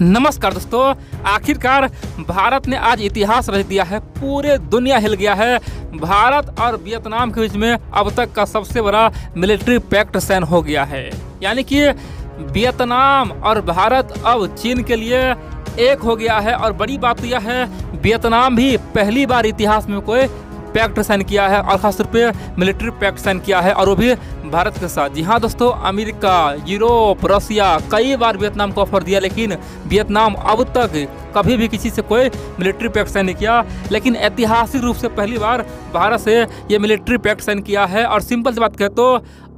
नमस्कार दोस्तों, आखिरकार भारत ने आज इतिहास रच दिया है। पूरे दुनिया हिल गया है। भारत और वियतनाम के बीच में अब तक का सबसे बड़ा मिलिट्री पैक्ट साइन हो गया है। यानी कि वियतनाम और भारत अब चीन के लिए एक हो गया है। और बड़ी बात यह है, वियतनाम भी पहली बार इतिहास में कोई पैक्ट साइन किया है और खास तौर पे मिलिट्री पैक्ट साइन किया है, और वो भी भारत के साथ। जी हाँ दोस्तों, अमेरिका, यूरोप, रसिया कई बार वियतनाम को ऑफर दिया, लेकिन वियतनाम अब तक कभी भी किसी से कोई मिलिट्री पैक्ट साइन नहीं किया। लेकिन ऐतिहासिक रूप से पहली बार भारत से ये मिलिट्री पैक्ट साइन किया है। और सिंपल सी बात कहें तो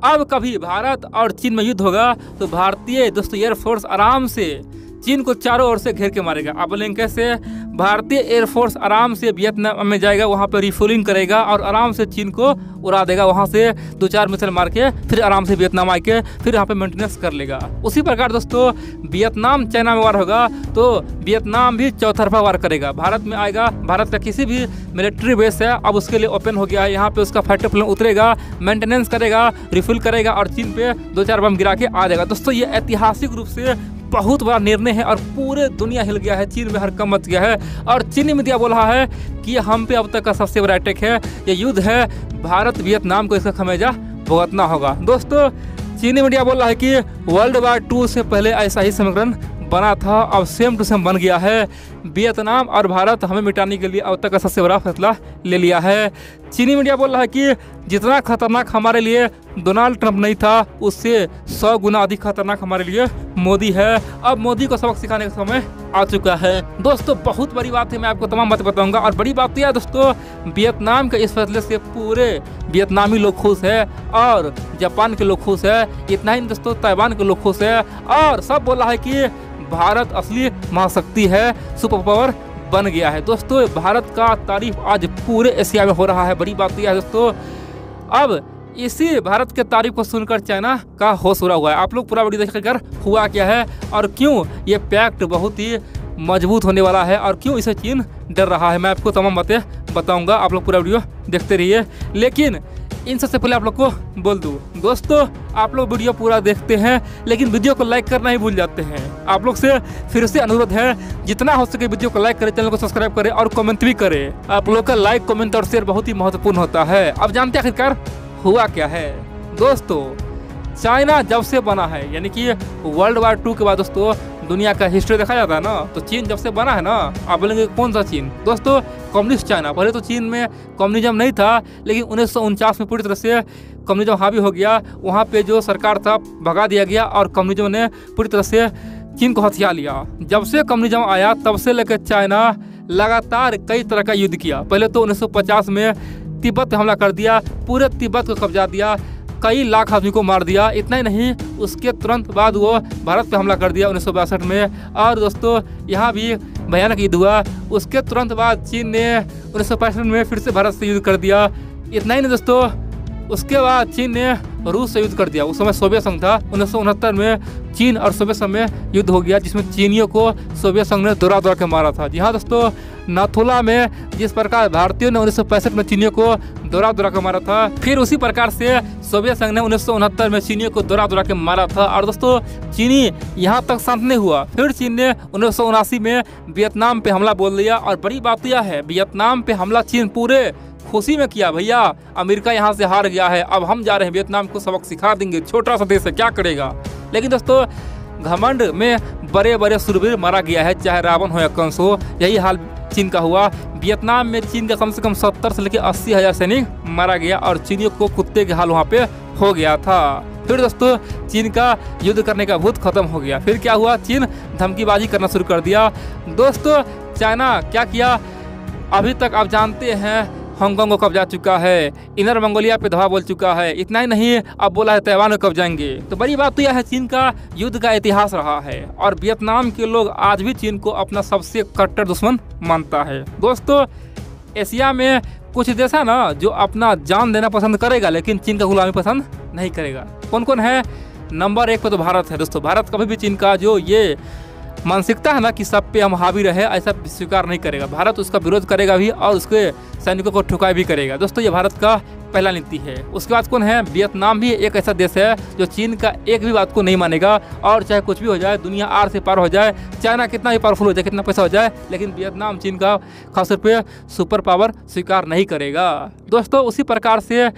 अब कभी भारत और चीन में युद्ध होगा तो भारतीय दोस्तों एयरफोर्स आराम से चीन को चारों ओर से घेर के मारेगा। आप बोलेंगे कैसे? भारतीय एयरफोर्स आराम से वियतनाम में जाएगा, वहाँ पर रिफ्यूलिंग करेगा और आराम से चीन को उड़ा देगा। वहाँ से 2-4 मिसाइल मार के फिर आराम से वियतनाम आके फिर यहाँ पे मेंटेनेंस कर लेगा। उसी प्रकार दोस्तों वियतनाम चाइना में वार होगा तो वियतनाम भी चौतरफा वार करेगा। भारत में आएगा, भारत का किसी भी मिलिट्री बेस है अब उसके लिए ओपन हो गया है। यहाँ पे उसका फाइटर प्लेन उतरेगा, मेंटेनेंस करेगा, रिफ्यूल करेगा और चीन पे 2-4 बम गिरा के आ जाएगा। दोस्तों ये ऐतिहासिक रूप से बहुत बड़ा निर्णय है और पूरे दुनिया हिल गया है। चीन में हड़कंप मच गया है और चीनी मीडिया बोल रहा है कि हम पे अब तक का सबसे बड़ा अटैक है, ये युद्ध है, भारत वियतनाम को इसका खमेजा भुगतना होगा। दोस्तों चीनी मीडिया बोल रहा है कि वर्ल्ड वार 2 से पहले ऐसा ही समीकरण बना था, अब सेम टू सेम बन गया है। वियतनाम और भारत हमें मिटाने के लिए अब तक का सबसे बड़ा फैसला ले लिया है। चीनी मीडिया बोल रहा है कि जितना खतरनाक हमारे लिए डोनाल्ड ट्रंप नहीं था, उससे 100 गुना अधिक खतरनाक हमारे लिए मोदी है। अब मोदी को सबक सिखाने का समय आ चुका है। दोस्तों बहुत बड़ी बात है, मैं आपको तमाम बातें बताऊंगा। और बड़ी बात यह है दोस्तों, वियतनाम के इस फैसले से पूरे वियतनामी लोग खुश है और जापान के लोग खुश है। इतना ही दोस्तों, ताइवान के लोग खुश है और सब बोला है कि भारत असली महाशक्ति है, सुपर पावर बन गया है। दोस्तों भारत का तारीफ आज पूरे एशिया में हो रहा है। बड़ी बात यह है दोस्तों, अब इसी भारत के तारीफ को सुनकर चाइना का होश उड़ा हुआ है। आप लोग पूरा वीडियो देखकर हुआ क्या है और क्यों ये पैक्ट बहुत ही मजबूत होने वाला है और क्यों इसे चीन डर रहा है, मैं आपको तमाम बातें बताऊंगा। आप लोग पूरा वीडियो देखते रहिए। लेकिन इन सबसे पहले आप लोग को बोल दूँ दोस्तों, आप लोग वीडियो पूरा देखते हैं लेकिन वीडियो को लाइक करना ही भूल जाते हैं। आप लोग से फिर से अनुरोध है, जितना हो सके वीडियो को लाइक करें, चैनल को सब्सक्राइब करें और कमेंट भी करें। आप लोग का लाइक, कमेंट और शेयर बहुत ही महत्वपूर्ण होता है। अब जानते हैं आखिरकार हुआ क्या है। दोस्तों चाइना जब से बना है, यानी कि वर्ल्ड वार 2 के बाद दोस्तों दुनिया का हिस्ट्री देखा जाता है ना, तो चीन जब से बना है ना, आप बोलेंगे कौन सा चीन? दोस्तों कम्युनिस्ट चाइना। पहले तो चीन में कम्युनिज्म नहीं था, लेकिन 1949 में पूरी तरह से कम्युनिज्म हावी हो गया। वहाँ पे जो सरकार था भगा दिया गया और कम्युनिज्म ने पूरी तरह से चीन को हथिया लिया। जब से कम्युनिज्म आया तब से लेकर चाइना लगातार कई तरह का युद्ध किया। पहले तो 1950 में तिब्बत पे हमला कर दिया, पूरे तिब्बत को कब्जा दिया, कई लाख आदमी को मार दिया। इतना ही नहीं, उसके तुरंत बाद वो भारत पे हमला कर दिया 1962 में। और दोस्तों यहाँ भी भयानक युद्ध हुआ। उसके तुरंत बाद चीन ने 1965 में फिर से भारत से युद्ध कर दिया। इतना ही नहीं दोस्तों, उसके बाद चीन ने रूस से युद्ध कर दिया। उस समय सोवियत संघ था। 1969 में चीन और सोवियत संघ में युद्ध हो गया, जिसमें चीनियों को सोवियत संघ ने दौड़ा दौड़ा के मारा था। जी हाँ दोस्तों, नाथुला में जिस प्रकार भारतीयों ने 1965 में चीनियों को दौड़ा दौड़ा के मारा था, फिर उसी प्रकार से सोवियत संघ ने 1969 में चीनियों को दौड़ा दौड़ा के मारा था। और दोस्तों चीनी यहाँ तक शांत नहीं हुआ, फिर चीन ने 1979 में वियतनाम पे हमला बोल दिया। और बड़ी बात यह है, वियतनाम पे हमला चीन पूरे खुशी में किया। भैया अमेरिका यहाँ से हार गया है, अब हम जा रहे हैं वियतनाम को सबक सिखा देंगे, छोटा सा देश है क्या करेगा। लेकिन दोस्तों घमंड में बड़े बड़े सुरवीर मारा गया है, चाहे रावण हो या कंस हो। यही हाल चीन का हुआ। वियतनाम में चीन का कम से कम 70 से लेकर 80 हज़ार सैनिक मारा गया और चीनियों को कुत्ते के हाल वहाँ पे हो गया था। फिर दोस्तों चीन का युद्ध करने का भूत खत्म हो गया। फिर क्या हुआ? चीन धमकीबाजी करना शुरू कर दिया। दोस्तों चाइना क्या किया अभी तक आप जानते हैं, हांगकांग को कब्जा चुका है, इनर मंगोलिया पे धावा बोल चुका है। इतना ही नहीं, अब बोला है ताइवान को कब्जाएंगे। तो बड़ी बात तो यह है, चीन का युद्ध का इतिहास रहा है और वियतनाम के लोग आज भी चीन को अपना सबसे कट्टर दुश्मन मानता है। दोस्तों एशिया में कुछ देश है ना जो अपना जान देना पसंद करेगा, लेकिन चीन का गुलामी पसंद नहीं करेगा। कौन कौन है? नंबर 1 पे तो भारत है। दोस्तों भारत कभी भी चीन का जो ये मानसिकता है ना कि सब पे हम हावी रहे, ऐसा स्वीकार नहीं करेगा भारत। उसका विरोध करेगा भी और उसके सैनिकों को ठुकाई भी करेगा। दोस्तों ये भारत का पहला नीति है। उसके बाद कौन है? वियतनाम भी एक ऐसा देश है जो चीन का एक भी बात को नहीं मानेगा, और चाहे कुछ भी हो जाए, दुनिया आर से पार हो जाए, चाइना कितना भी पावरफुल हो जाए, कितना पैसा हो जाए, लेकिन वियतनाम चीन का खासतौर पे सुपर पावर स्वीकार नहीं करेगा। दोस्तों उसी प्रकार से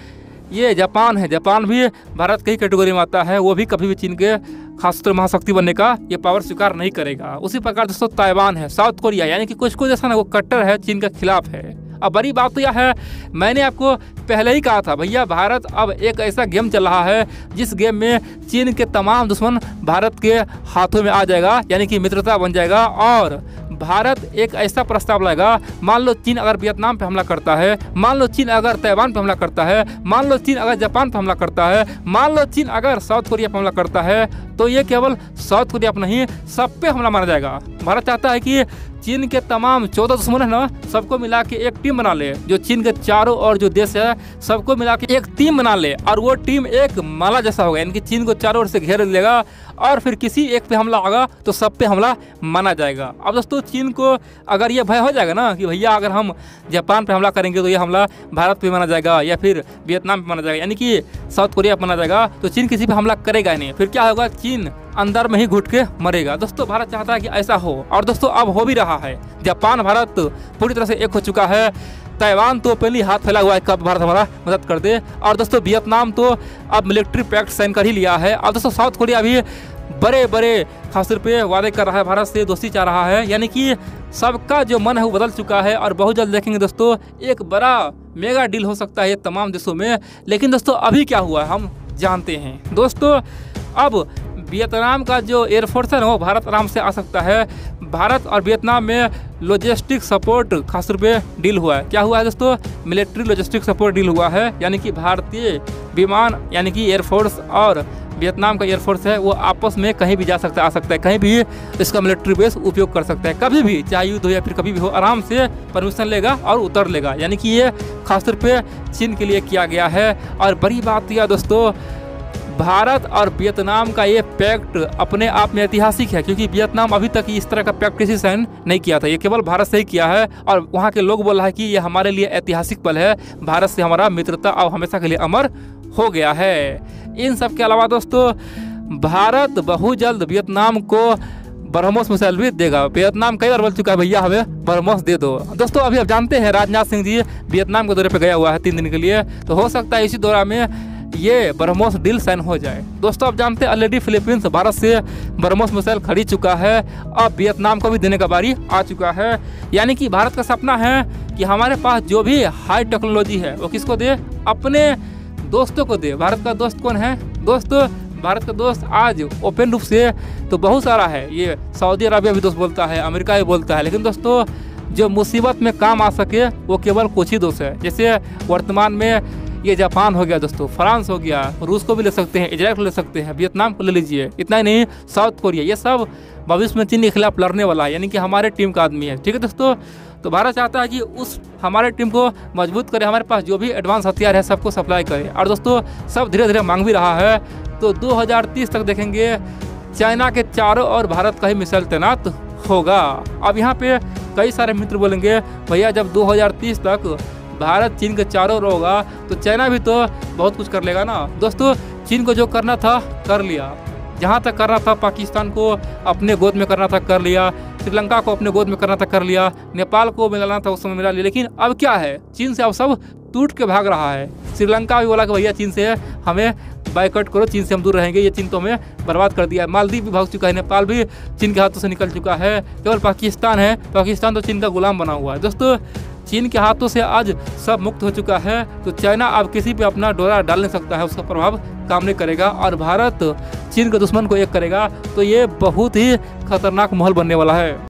ये जापान है, जापान भी भारत की कैटेगरी में आता है, वो भी कभी भी चीन के खासतौर महाशक्ति बनने का ये पावर स्वीकार नहीं करेगा। उसी प्रकार दोस्तों ताइवान है, साउथ कोरिया, यानी कि कुछ जैसा ना वो कट्टर है, चीन के खिलाफ है। अब बड़ी बात तो यह है, मैंने आपको पहले ही कहा था भैया, भारत अब एक ऐसा गेम चल रहा है जिस गेम में चीन के तमाम दुश्मन भारत के हाथों में आ जाएगा, यानी कि मित्रता बन जाएगा। और भारत एक ऐसा प्रस्ताव लाएगा, मान लो चीन अगर वियतनाम पे हमला करता है, मान लो चीन अगर ताइवान पे हमला करता है, मान लो चीन अगर जापान पे हमला करता है, मान लो चीन अगर साउथ कोरिया पे हमला करता है, तो ये केवल साउथ कोरिया पर नहीं, सब पे हमला मारा जाएगा। भारत चाहता है कि चीन के तमाम 14 दुश्मन है ना, सबको मिला के एक टीम बना ले, जो चीन के चारों और जो देश है सबको मिला के एक टीम बना ले, और वो टीम एक माला जैसा होगा, यानी कि चीन को चारों ओर से घेर लेगा, और फिर किसी एक पे हमला होगा तो सब पे हमला माना जाएगा। अब दोस्तों चीन को अगर ये भय हो जाएगा ना कि भैया अगर हम जापान पे हमला करेंगे तो ये हमला भारत पे माना जाएगा या फिर वियतनाम पे माना जाएगा, यानी कि साउथ कोरिया पे माना जाएगा, तो चीन किसी पे हमला करेगा ही नहीं। फिर क्या होगा? चीन अंदर में ही घुट के मरेगा। दोस्तों भारत चाहता है कि ऐसा हो, और दोस्तों अब हो भी रहा है। जापान भारत पूरी तरह से एक हो चुका है। ताइवान तो पहले हाथ फैला हुआ है कब भारत हमारा मदद कर दे, और दोस्तों वियतनाम तो अब मिलिट्री पैक्ट साइन कर ही लिया है। और दोस्तों साउथ कोरिया भी बड़े बड़े खासतौर पे वादे कर रहा है, भारत से दोस्ती चाह रहा है, यानी कि सबका जो मन है वो बदल चुका है। और बहुत जल्द देखेंगे दोस्तों एक बड़ा मेगा डील हो सकता है ये तमाम देशों में। लेकिन दोस्तों अभी क्या हुआ है हम जानते हैं। दोस्तों अब वियतनाम का जो एयरफोर्स है वो भारत आराम से आ सकता है। भारत और वियतनाम में लॉजिस्टिक सपोर्ट खासतौर पे डील हुआ है। क्या हुआ है दोस्तों? मिलिट्री लॉजिस्टिक सपोर्ट डील हुआ है, यानी कि भारतीय विमान यानी कि एयरफोर्स और वियतनाम का एयरफोर्स है वो आपस में कहीं भी जा सकता है, आ सकता है, कहीं भी इसका मिलिट्री बेस उपयोग कर सकता है, कभी भी, चाहे युद्ध हो या फिर कभी भी हो, आराम से परमिशन लेगा और उतर लेगा। यानी कि ये खासतौर पे चीन के लिए किया गया है। और बड़ी बात यह दोस्तों, भारत और वियतनाम का ये पैक्ट अपने आप में ऐतिहासिक है, क्योंकि वियतनाम अभी तक इस तरह का पैक्ट किसी साइन नहीं किया था, ये केवल भारत से ही किया है। और वहाँ के लोग बोल रहा है कि ये हमारे लिए ऐतिहासिक पल है, भारत से हमारा मित्रता अब हमेशा के लिए अमर हो गया है। इन सब के अलावा दोस्तों भारत बहुत जल्द वियतनाम को ब्रह्मोस मिसाइल भी देगा। वियतनाम कई बार बोल चुका है भैया हमें ब्रह्मोस दे दो। दोस्तों अभी आप जानते हैं राजनाथ सिंह जी वियतनाम के दौरे पर गया हुआ है 3 दिन के लिए, तो हो सकता है इसी दौरान में ये ब्रह्मोस डील साइन हो जाए। दोस्तों आप जानते हैं ऑलरेडी फिलीपींस भारत से ब्रह्मोस मिसाइल खरीद चुका है, अब वियतनाम को भी देने का बारी आ चुका है। यानी कि भारत का सपना है कि हमारे पास जो भी हाई टेक्नोलॉजी है वो किसको दे? अपने दोस्तों को दे। भारत का दोस्त कौन है? दोस्तों भारत का दोस्त आज ओपन रूप से तो बहुत सारा है, ये सऊदी अरबिया भी दोस्त बोलता है, अमेरिका भी बोलता है, लेकिन दोस्तों जो मुसीबत में काम आ सके वो केवल कुछ ही दोस्त है। जैसे वर्तमान में ये जापान हो गया दोस्तों, फ्रांस हो गया, रूस को भी ले सकते हैं, इजराइल को ले सकते हैं, वियतनाम को ले लीजिए, इतना ही नहीं साउथ कोरिया, ये सब भविष्य में चीन के खिलाफ लड़ने वाला है, यानी कि हमारे टीम का आदमी है। ठीक है दोस्तों, तो भारत चाहता है कि उस हमारे टीम को मजबूत करे, हमारे पास जो भी एडवांस हथियार है सबको सप्लाई करे। और दोस्तों सब धीरे धीरे मांग भी रहा है, तो 2030 तक देखेंगे चाइना के चारों ओर भारत का ही मिसाइल तैनात होगा। अब यहाँ पे कई सारे मित्र बोलेंगे भैया जब 2030 तक भारत चीन के चारों ओर होगा तो चाइना भी तो बहुत कुछ कर लेगा ना। दोस्तों चीन को जो करना था कर लिया, जहाँ तक करना था पाकिस्तान को अपने गोद में करना था कर लिया, श्रीलंका को अपने गोद में करना था कर लिया, नेपाल को मिलाना था उस समय मिला लिया। लेकिन अब क्या है, चीन से अब सब टूट के भाग रहा है। श्रीलंका भी बोला कि भैया चीन से हमें बाइकआउट करो, चीन से हम दूर रहेंगे, ये चीन तो हमें बर्बाद कर दिया है। मालदीव भी भाग चुका है, नेपाल भी चीन के हाथों से निकल चुका है, केवल पाकिस्तान है, पाकिस्तान तो चीन का गुलाम बना हुआ है। दोस्तों चीन के हाथों से आज सब मुक्त हो चुका है, तो चाइना अब किसी पे अपना डोरा डाल नहीं सकता है, उसका प्रभाव काम नहीं करेगा और भारत चीन के दुश्मन को एक करेगा, तो ये बहुत ही खतरनाक माहौल बनने वाला है।